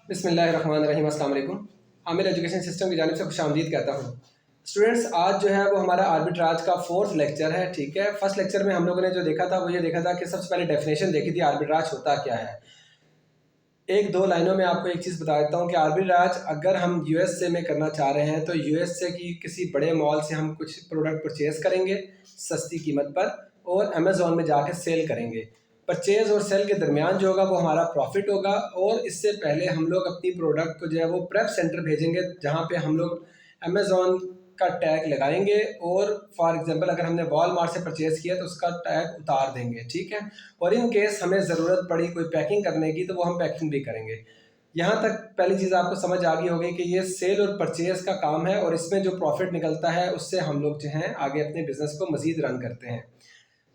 बिस्मिल्लाहिर्रहमानिर्रहीम, अस्सलाम वालेकुम। आमिर एजुकेशन सिस्टम की जानिब से खुशामदीद कहता हूँ। स्टूडेंट्स, आज जो है वो हमारा आर्बिट्राज का फोर्थ लेक्चर है। ठीक है, फर्स्ट लेक्चर में हम लोगों ने जो देखा था वो ये देखा था कि सबसे पहले डेफिनेशन देखी थी आर्बिट्राज होता क्या है। एक दो लाइनों में आपको एक चीज़ बता देता हूँ कि आर्बिट्राज अगर हम यूएसए में करना चाह रहे हैं तो यूएसए की किसी बड़े मॉल से हम कुछ प्रोडक्ट परचेज़ करेंगे सस्ती कीमत पर और अमेज़ॉन में जाके सेल करेंगे। परचेज़ और सेल के दरमियान जो होगा वो हमारा प्रॉफिट होगा, और इससे पहले हम लोग अपनी प्रोडक्ट को जो है वो प्रेप सेंटर भेजेंगे जहाँ पे हम लोग अमेज़ॉन का टैग लगाएंगे, और फॉर एग्जांपल अगर हमने वॉलमार्ट से परचेज़ किया तो उसका टैग उतार देंगे। ठीक है, और इन केस हमें ज़रूरत पड़ी कोई पैकिंग करने की तो वो हम पैकिंग भी करेंगे। यहाँ तक पहली चीज़ आपको समझ आ गई होगी कि ये सेल और परचेज़ का काम है, और इसमें जो प्रॉफिट निकलता है उससे हम लोग जो हैं आगे अपने बिजनेस को मज़ीद रन करते हैं।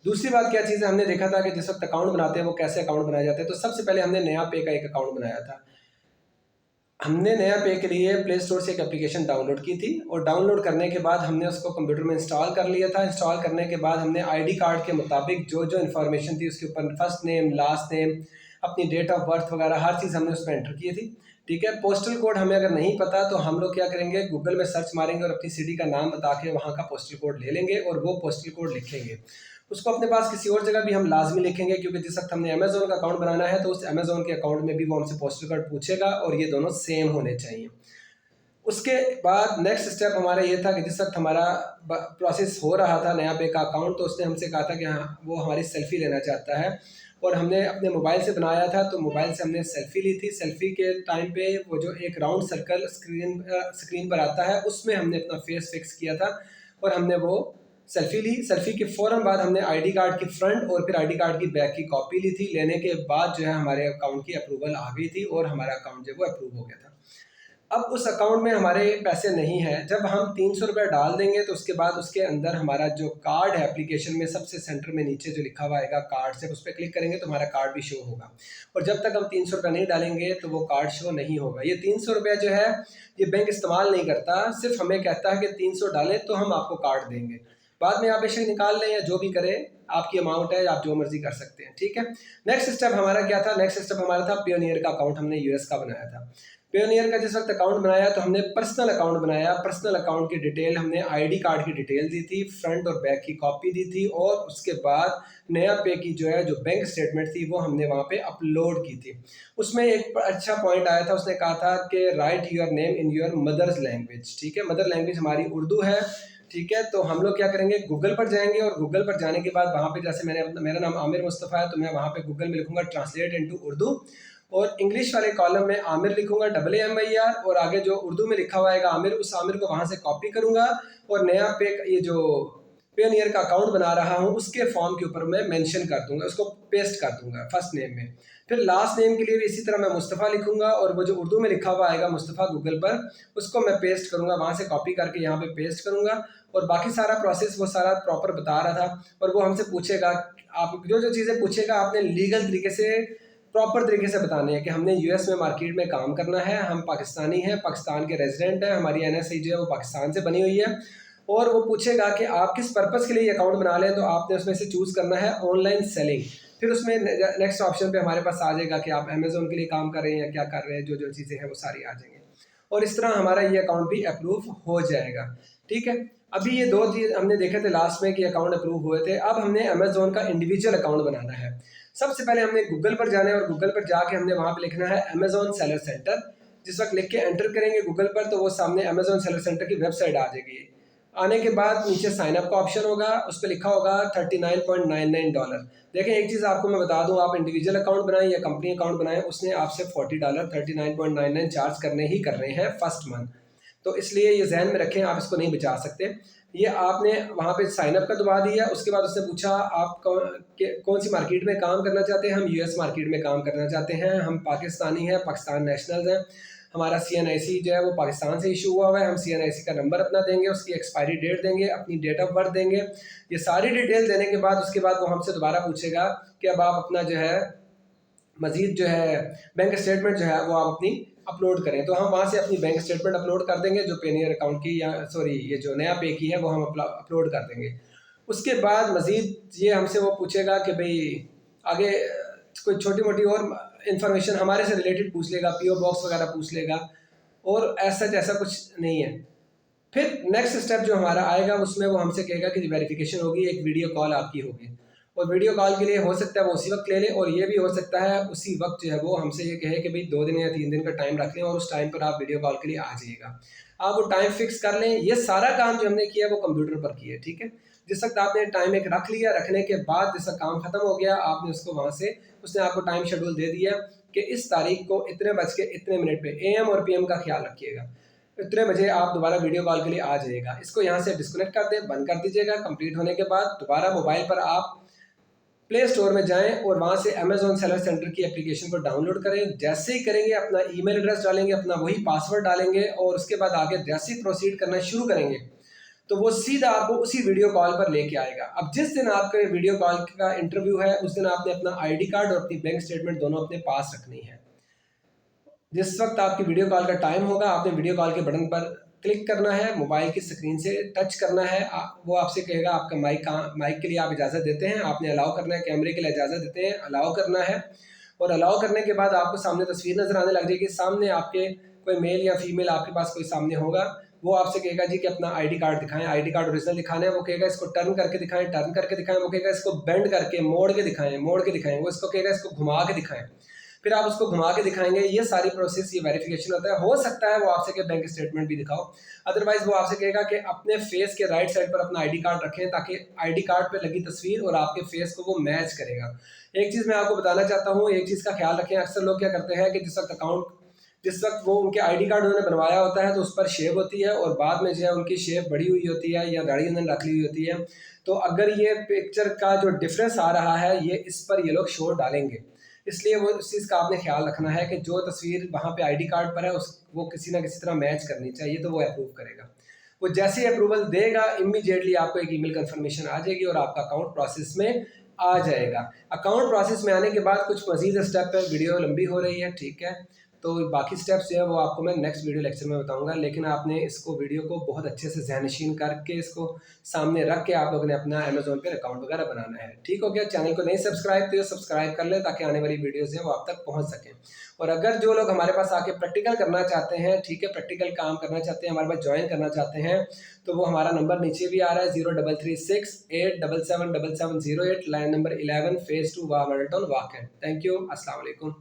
दूसरी बात क्या चीज़ है, हमने देखा था कि जिस वक्त अकाउंट बनाते हैं वो कैसे अकाउंट बनाए जाते हैं। तो सबसे पहले हमने नया पे का एक अकाउंट बनाया था। हमने नया पे के लिए प्ले स्टोर से एक एप्लीकेशन डाउनलोड की थी, और डाउनलोड करने के बाद हमने उसको कंप्यूटर में इंस्टॉल कर लिया था। इंस्टॉल करने के बाद हमने आईडी कार्ड के मुताबिक जो जो इन्फॉर्मेशन थी उसके ऊपर फर्स्ट नेम, लास्ट नेम, अपनी डेट ऑफ बर्थ वगैरह हर चीज़ हमने उसमें एंटर की थी। ठीक है, पोस्टल कोड हमें अगर नहीं पता तो हम लोग क्या करेंगे, गूगल में सर्च मारेंगे और अपनी सिटी का नाम बता के वहाँ का पोस्टल कोड ले लेंगे और वो पोस्टल कोड लिखेंगे। उसको अपने पास किसी और जगह भी हम लाजमी लिखेंगे, क्योंकि जिस वक्त हमने अमेज़ॉन का अकाउंट बनाना है तो उस अमेज़ॉन के अकाउंट में भी वो हमसे पोस्टल कोड पूछेगा, और ये दोनों सेम होने चाहिए। उसके बाद नेक्स्ट स्टेप हमारा ये था कि जिस वक्त हमारा प्रोसेस हो रहा था नया पे का अकाउंट, तो उसने हमसे कहा था कि हाँ वो हमारी सेल्फ़ी लेना चाहता है, और हमने अपने मोबाइल से बनाया था तो मोबाइल से हमने सेल्फ़ी ली थी। सेल्फ़ी के टाइम पे वो जो एक राउंड सर्कल स्क्रीन पर आता है उसमें हमने अपना फेस फिक्स किया था, और हमने वो सेल्फ़ी ली। सेल्फ़ी के फ़ौरन बाद हमने आईडी कार्ड की फ्रंट और फिर आईडी कार्ड की बैक की कॉपी ली थी। लेने के बाद जो है हमारे अकाउंट की अप्रूवल आ गई थी और हमारा अकाउंट जो है वो अप्रूव हो गया था। अब उस अकाउंट में हमारे पैसे नहीं हैं। जब हम 300 रुपये डाल देंगे तो उसके बाद उसके अंदर हमारा जो कार्ड है एप्लीकेशन में सबसे सेंटर में नीचे जो लिखा हुआ आएगा कार्ड से, उस पर क्लिक करेंगे तो हमारा कार्ड भी शो होगा। और जब तक हम 300 रुपये नहीं डालेंगे तो वो कार्ड शो नहीं होगा। ये 300 रुपये जो है ये बैंक इस्तेमाल नहीं करता, सिर्फ हमें कहता है कि 300 डालें तो हम आपको कार्ड देंगे। बाद में आप बेशक निकाल लें या जो भी करें, आपकी अमाउंट है, आप जो मर्जी कर सकते हैं। ठीक है, नेक्स्ट स्टेप हमारा क्या था? नेक्स्ट स्टेप हमारा था पेयोनियर का अकाउंट हमने यूएस का बनाया था। पेयोनियर का जिस वक्त अकाउंट बनाया तो हमने पर्सनल अकाउंट बनाया। पर्सनल अकाउंट की डिटेल हमने आईडी कार्ड की डिटेल दी थी, फ्रंट और बैक की कॉपी दी थी, और उसके बाद नया पे की जो है जो बैंक स्टेटमेंट थी वो हमने वहाँ पे अपलोड की थी। उसमें एक अच्छा पॉइंट आया था, उसने कहा था कि write your name in your mother's language. ठीक है, मदर लैंग्वेज हमारी उर्दू है। ठीक है, तो हम लोग क्या करेंगे, गूगल पर जाएंगे, और गूगल पर जाने के बाद वहाँ पे जैसे मेरा नाम आमिर मुस्तफ़ा है तो मैं वहाँ पे गूगल में लिखूंगा ट्रांसलेट इनटू उर्दू, और इंग्लिश वाले कॉलम में आमिर लिखूंगा AAMIR, और आगे जो उर्दू में लिखा हुआ है आमिर, उस आमिर को वहाँ से कॉपी करूंगा और नया पे ये जो पेयोनियर का अकाउंट बना रहा हूँ उसके फॉर्म के ऊपर मैं मेंशन कर दूंगा, उसको पेस्ट कर दूंगा फर्स्ट नेम में। फिर लास्ट नेम के लिए भी इसी तरह मैं मुस्तफ़ा लिखूंगा, और वो जो उर्दू में लिखा हुआ आएगा मुस्तफ़ा गूगल पर, उसको मैं पेस्ट करूंगा, वहाँ से कॉपी करके यहाँ पे पेस्ट करूंगा। और बाकी सारा प्रोसेस वो सारा प्रॉपर बता रहा था। और वो हमसे पूछेगा, आप जो जो चीज़ें पूछेगा आपने लीगल तरीके से प्रॉपर तरीके से बताने हैं कि हमने यूएस में मार्केट में काम करना है, हम पाकिस्तानी हैं, पाकिस्तान के रेजिडेंट हैं, हमारी एनएसई जो है वो पाकिस्तान से बनी हुई है। और वो पूछेगा कि आप किस पर्पज़ के लिए ये अकाउंट बना लें, तो आपने उसमें से चूज़ करना है ऑनलाइन सेलिंग। फिर उसमें नेक्स्ट ऑप्शन पे हमारे पास आ जाएगा कि आप अमेज़ोन के लिए काम कर रहे हैं या क्या कर रहे हैं, जो जो चीज़ें हैं वो सारी आ जाएंगी, और इस तरह हमारा ये अकाउंट भी अप्रूव हो जाएगा। ठीक है, अभी ये दो चीज़ हमने देखे थे लास्ट में कि अकाउंट अप्रूव हुए थे। अब हमने अमेज़ोन का इंडिविजुअल अकाउंट बनाना है। सबसे पहले हमने गूगल पर जाना है, और गूगल पर जाके हमने वहाँ पे लिखना है अमेज़ॉन सेलर सेंटर। जिस वक्त लिख के एंटर करेंगे गूगल पर तो वो सामने अमेज़ॉन सेलर सेंटर की वेबसाइट आ जाएगी। आने के बाद नीचे साइन अप का ऑप्शन होगा, उस पर लिखा होगा $39.99। देखें एक चीज़ आपको मैं बता दूं, आप इंडिविजुअल अकाउंट बनाएं या कंपनी अकाउंट बनाएं, उसने आपसे $40 $39.99 चार्ज करने ही कर रहे हैं फर्स्ट मंथ। तो इसलिए ये जहन में रखें, आप इसको नहीं बचा सकते। ये आपने वहाँ पे साइन अप का दबा दिया, उसके बाद उसने पूछा आप कौन सी मार्केट में काम करना चाहते हैं। हम यूएस मार्केट में काम करना चाहते हैं, हम पाकिस्तानी हैं, पाकिस्तान नेशनल्स हैं, हमारा CNIC जो है वो पाकिस्तान से इशू हुआ है। हम CNIC का नंबर अपना देंगे, उसकी एक्सपायरी डेट देंगे, अपनी डेट ऑफ बर्थ देंगे। ये सारी डिटेल देने के बाद उसके बाद वो हमसे दोबारा पूछेगा कि अब आप अपना जो है मज़ीद जो है बैंक स्टेटमेंट जो है वो आप अपनी अपलोड करें। तो हम वहाँ से अपनी बैंक स्टेटमेंट अपलोड कर देंगे, जो पेनियर अकाउंट की या सॉरी ये जो नया पे की है वो हम अपलोड कर देंगे। उसके बाद मज़ीद ये हमसे वो पूछेगा कि भाई आगे कोई छोटी मोटी और इन्फॉर्मेशन हमारे से रिलेटेड पूछ लेगा, पीओ बॉक्स वगैरह पूछ लेगा, और ऐसा कुछ नहीं है। फिर नेक्स्ट स्टेप जो हमारा आएगा उसमें वो हमसे कहेगा कि वेरिफिकेशन होगी, एक वीडियो कॉल आपकी होगी, और वीडियो कॉल के लिए हो सकता है वो उसी वक्त ले ले, और ये भी हो सकता है उसी वक्त जो है वो हमसे ये कहे कि भाई 2 दिन या 3 दिन का टाइम रख लें और उस टाइम पर आप वीडियो कॉल के लिए आ जाइएगा। आप वो टाइम फिक्स कर लें। ये सारा काम जो हमने किया वो कंप्यूटर पर किया है, ठीक है। जिस वक्त आपने टाइम एक रख लिया, रखने के बाद जिस वक्त काम खत्म हो गया, आपने उसको वहाँ से, उसने आपको टाइम शेड्यूल दे दिया कि इस तारीख को इतने बज के इतने मिनट पे, AM और PM का ख्याल रखिएगा, इतने बजे आप दोबारा वीडियो कॉल के लिए आ जाइएगा। इसको यहाँ से डिस्कनेक्ट कर दें, बंद कर दीजिएगा। कंप्लीट होने के बाद दोबारा मोबाइल पर आप प्ले स्टोर में जाएं और वहाँ से अमेजोन सेलर सेंटर की एप्लीकेशन को डाउनलोड करें। जैसे ही करेंगे अपना ईमेल एड्रेस डालेंगे, अपना वही पासवर्ड डालेंगे, और उसके बाद आगे जैसे ही प्रोसीड करना शुरू करेंगे तो वो सीधा आपको उसी वीडियो कॉल पर लेके आएगा। अब जिस दिन आपका वीडियो कॉल का इंटरव्यू है उस दिन आपने अपना ID कार्ड और अपनी बैंक स्टेटमेंट दोनों अपने पास रखनी है। जिस वक्त आपकी वीडियो कॉल का टाइम होगा, आपने वीडियो कॉल के बटन पर क्लिक करना है, मोबाइल की स्क्रीन से टच करना है। वो आपसे कहेगा आपका माइक के लिए आप इजाज़त देते हैं, आपने अलाउ करना है, कैमरे के लिए इजाज़त देते हैं, अलाउ करना है। और अलाउ करने के बाद आपको सामने तस्वीर नज़र आने लग जाएगी। सामने आपके कोई मेल या फीमेल आपके पास कोई सामने होगा, वो आपसे कहेगा जी कि अपना ID कार्ड दिखाएं, ID कार्ड ओरिजिनल दिखाना है। वो कहेगा इसको टर्न करके दिखाएं, टर्न करके दिखाएं। वो कहेगा इसको बेंड करके मोड़ के दिखाएं, मोड़ के दिखाएं। वो इसको कहेगा इसको घुमा के दिखाएं, फिर आप उसको घुमा के दिखाएंगे। ये सारी प्रोसेस, ये वेरिफिकेशन होता है। हो सकता है वो आपसे कहे बैंक स्टेटमेंट भी दिखाओ, अदरवाइज वो आपसे कहेगा कि अपने फेस के राइट साइड पर अपना ID कार्ड रखें, ताकि ID कार्ड पे लगी तस्वीर और आपके फेस को वो मैच करेगा। एक चीज़ मैं आपको बताना चाहता हूँ, एक चीज़ का ख्याल रखें। अक्सर लोग क्या करते हैं कि जिस वक्त वो उनके ID कार्ड उन्होंने बनवाया होता है तो उस पर शेव होती है, और बाद में जो है उनकी शेव बढ़ी हुई होती है या दाढ़ी उन्होंने रख ली हुई होती है। तो अगर ये पिक्चर का जो डिफरेंस आ रहा है, ये इस पर ये लोग शो डालेंगे, इसलिए वो उस चीज़ का आपने ख्याल रखना है कि जो तस्वीर वहाँ पे ID कार्ड पर है वो किसी ना किसी तरह मैच करनी चाहिए, तो वो अप्रूव करेगा। वो जैसे ही अप्रूवल देगा, इमीडिएटली आपको एक ईमेल कंफर्मेशन आ जाएगी और आपका अकाउंट प्रोसेस में आ जाएगा। अकाउंट प्रोसेस में आने के बाद कुछ मज़ीद स्टेप है, वीडियो लंबी हो रही है, ठीक है, तो बाकी स्टेप्स जो है वो आपको मैं नेक्स्ट वीडियो लेक्चर में बताऊंगा। लेकिन आपने इसको वीडियो को बहुत अच्छे से ज़हनशीन करके इसको सामने रख के आप लोगों ने अपना अमेजोन पे अकाउंट वगैरह बनाना है, ठीक हो गया। चैनल को नहीं सब्सक्राइब तो सब्सक्राइब कर लें, ताकि आने वाली वीडियोज़ हैं वो आप तक पहुँच सकें। और अगर जो लोग हमारे पास आके प्रैक्टिकल करना चाहते हैं, ठीक है, प्रैक्टिकल काम करना चाहते हैं, हमारे पास ज्वाइन करना चाहते हैं, तो वो हमारा नंबर नीचे भी आ रहा है 0336 8777708, लाइन नंबर 11, फेज़ 2 वाह मॉडल टाउन वाकई। थैंक यू, अस्सलाम वालेकुम।